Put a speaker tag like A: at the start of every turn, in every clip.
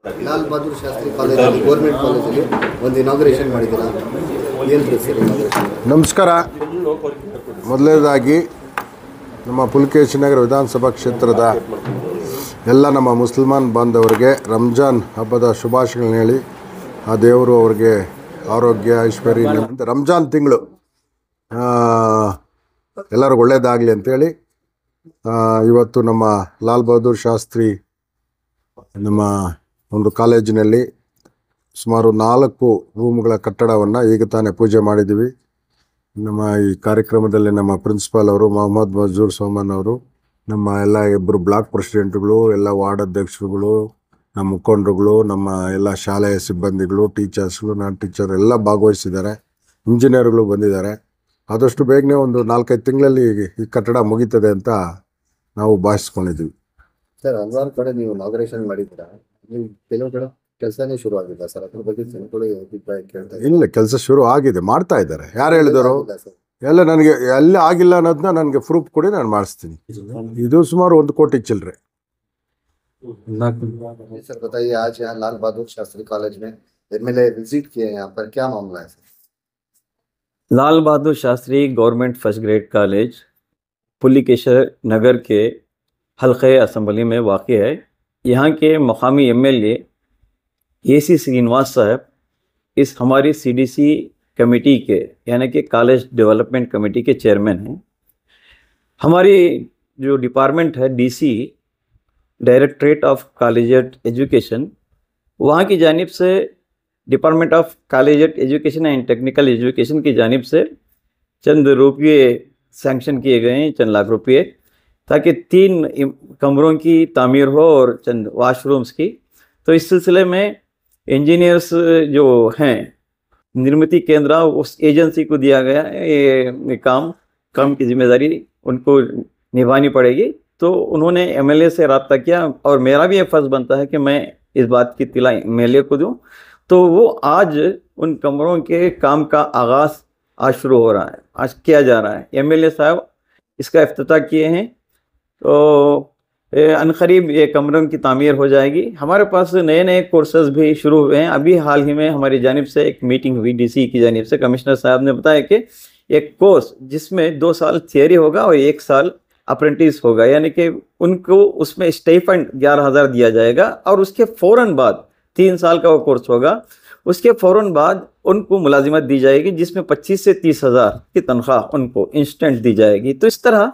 A: लाल बहादुर शास्त्री ಕಾಲೇಜಲ್ಲಿ ಗೌರ್ಮೆಂಟ್ ಕಾಲೇಜಲ್ಲಿ ಒಂದು ಇನಾಗ್ರೇಷನ್ ಮಾಡಿದ್ದೀರಾ, ಏನು ಸರ್ ಇನಾಗ್ರೇಷನ್?
B: ನಮಸ್ಕಾರ. ಮೊದಲನೇದಾಗಿ ನಮ್ಮ ಪುಲಕೇಶಿ ನಗರ ವಿಧಾನಸಭಾ ಕ್ಷೇತ್ರದ ಎಲ್ಲ ನಮ್ಮ ಮುಸಲ್ಮಾನ್ ಬಾಂಧವರಿಗೆ ರಂಜಾನ್ ಹಬ್ಬದ ಶುಭಾಶಯಗಳನ್ನ ಹೇಳಿ ಆ ದೇವರು ಅವರಿಗೆ ಆರೋಗ್ಯ ಐಶ್ವರ್ಯ ರಂಜಾನ್ ತಿಂಗಳು ಎಲ್ಲರಿಗೂ ಒಳ್ಳೆಯದಾಗಲಿ ಅಂತೇಳಿ ಇವತ್ತು ನಮ್ಮ ಲಾಲ್ ಬಹದ್ದೂರ್ ಶಾಸ್ತ್ರಿ ನಮ್ಮ ಒಂದು ಕಾಲೇಜಿನಲ್ಲಿ ಸುಮಾರು 4 ರೂಮ್ಗಳ ಕಟ್ಟಡವನ್ನು ಈಗ ತಾನೇ ಪೂಜೆ ಮಾಡಿದ್ದೀವಿ. ನಮ್ಮ ಈ ಕಾರ್ಯಕ್ರಮದಲ್ಲಿ ನಮ್ಮ ಪ್ರಿನ್ಸಿಪಾಲ್ ಅವರು ಮೊಹಮ್ಮದ್ ಮಜೂರ್ ಸೋಮನ್ ಅವರು, ನಮ್ಮ ಎಲ್ಲ ಇಬ್ಬರು ಬ್ಲಾಕ್ ಪ್ರೆಸಿಡೆಂಟ್ಗಳು, ಎಲ್ಲ ವಾರ್ಡ್ ಅಧ್ಯಕ್ಷರುಗಳು, ನಮ್ಮ ಮುಖಂಡರುಗಳು, ನಮ್ಮ ಎಲ್ಲ ಶಾಲೆಯ ಸಿಬ್ಬಂದಿಗಳು, ಟೀಚರ್ಸ್ಗಳು, ನಾನ್ ಟೀಚರ್ ಎಲ್ಲ ಭಾಗವಹಿಸಿದ್ದಾರೆ. ಇಂಜಿನಿಯರ್ಗಳು ಬಂದಿದ್ದಾರೆ. ಆದಷ್ಟು ಬೇಗನೆ ಒಂದು 4-5 ತಿಂಗಳಲ್ಲಿ ಈ ಕಟ್ಟಡ ಮುಗೀತದೆ ಅಂತ ನಾವು ಭಾವಿಸ್ಕೊಂಡಿದ್ದೀವಿ.
A: ಸರ್, ಹಲವಾರು ಕಡೆ ನೀವು ಇನಾಗ್ರೇಷನ್ ಮಾಡಿದ್ದೀರಾ, ನೀವು ಕೆಲವು ಕಡೆ ಕೆಲಸನೇ ಶುರು ಆಗಿಲ್ಲ ಸರ್, ಅದ್ರ ಬಗ್ಗೆ ಜನಗಳು ಅಭಿಪ್ರಾಯ ಕೇಳ್ತಾ
B: ಇಲ್ಲ, ಕೆಲಸ ಶುರು ಆಗಿದೆ, ಮಾಡ್ತಾ ಇದ್ದಾರೆ. ಯಾರು ಹೇಳಿದರು? ಎಲ್ಲ ನನಗೆ ಎಲ್ಲ ಆಗಿಲ್ಲ ಅನ್ನೋದನ್ನ ನನಗೆ ಪ್ರೂಫ್ ಕೊಡಿ, ನಾನು ಮಾಡಿಸ್ತೀನಿ. ಇದು ಸುಮಾರು 1 ಕೋಟಿ ಚಿಲ್ಲರೆ.
A: सर बताइए, आज यहाँ लाल बहादुर शास्त्री कॉलेज में एमएलए विजिट किए, यहाँ पर क्या मामला है sir?
C: Lal Bahadur Shastri government first grade college Pulikeshi Nagar के हल्के असम्बली में वाक़ है। यहाँ के मकामी एमएलए एसी श्रीनिवास साहब इस हमारी सीडीसी कमेटी के यानी कि कॉलेज डेवलपमेंट कमेटी के चेयरमैन हैं। हमारी जो डिपार्टमेंट है DC directorate of collegiate education, वहाँ की जानिब से department of collegiate education and technical education की जानिब से चंद रुपये सैंक्शन किए गए हैं, चंद लाख रुपये, ताकि 3 कमरों की तामीर हो और चंद वाशरूम्स की। तो इस सिलसिले में इंजीनियर्स जो हैं निर्मिती केंद्र, उस एजेंसी को दिया गया ये काम की जिम्मेदारी उनको निभानी पड़ेगी। तो उन्होंने एमएलए से रब्ता किया और मेरा भी ये फ़र्ज़ बनता है कि मैं इस बात की इत्तला एमएलए को दूँ। तो वो आज उन कमरों के काम का आगाज़ आज शुरू हो रहा है, आज किया जा रहा है। एमएलए साहब इसका इफ्तिताह किए हैं, तो अनकरीब ये कमरों की तामीर हो जाएगी। हमारे पास नए कोर्सेज़ भी शुरू हुए हैं। अभी हाल ही में हमारी जानिब से एक मीटिंग हुई डीसी की जानिब से, कमिश्नर साहब ने बताया कि एक कोर्स जिसमें 2 साल थियरी होगा और 1 साल अप्रेंटिस होगा, यानी कि उनको उसमें स्टाइपेंड 11,000 दिया जाएगा और उसके फ़ौरन बाद 3 साल का वो कोर्स होगा। उसके फ़ौरन बाद उनको मुलाजिमत दी जाएगी, जिसमें 25 से 30,000 की तनख्वाह उनको इंस्टेंट दी जाएगी। तो इस तरह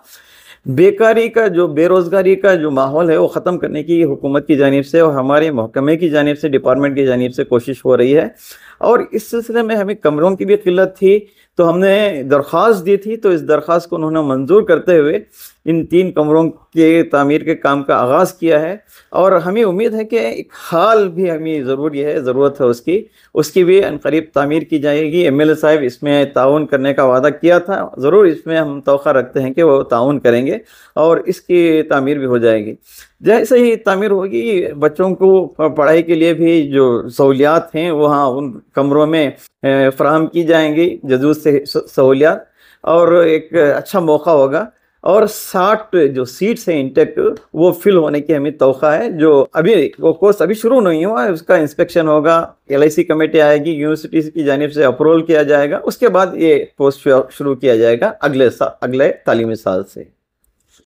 C: बेकारी का जो बेरोज़गारी का जो माहौल है वो ख़त्म करने की हुकूमत की जानिब से और हमारे महकमे की जानिब से, डिपार्टमेंट की जानिब से कोशिश हो रही है। और इस सिलसिले में हमें कमरों की भी किल्लत थी, तो हमने दरख्वास्त दी थी। तो इस दरख्वास्त को उन्होंने मंजूर करते हुए इन 3 कमरों के तामीर के काम का आगाज़ किया है। और हमें उम्मीद है कि एक हाल भी हमें ज़रूरत है उसकी भी अनकरीब तामीर की जाएगी। एमएलए साहब इसमें ताउन करने का वादा किया था, ज़रूर इसमें हम तौक़ा रखते हैं कि वो ताउन करेंगे और इसकी तामीर भी हो जाएगी। जैसे ही तामीर होगी, बच्चों को पढ़ाई के लिए भी जो सहूलियात हैं वहाँ उन कमरों में फ़राहम की जाएंगी, जदूद से सहूलियात, और एक अच्छा मौका होगा। और 60 जो सीट्स हैं इंटेक, वो फिल होने की हमें तौक़ा है। जो अभी वो कोर्स अभी शुरू नहीं हुआ है, उसका इंस्पेक्शन होगा, LIC कमेटी आएगी, यूनिवर्सिटी की जानिब से अप्रूवल किया जाएगा, उसके बाद ये कोर्स शुरू किया जाएगा अगले तालीमी साल से।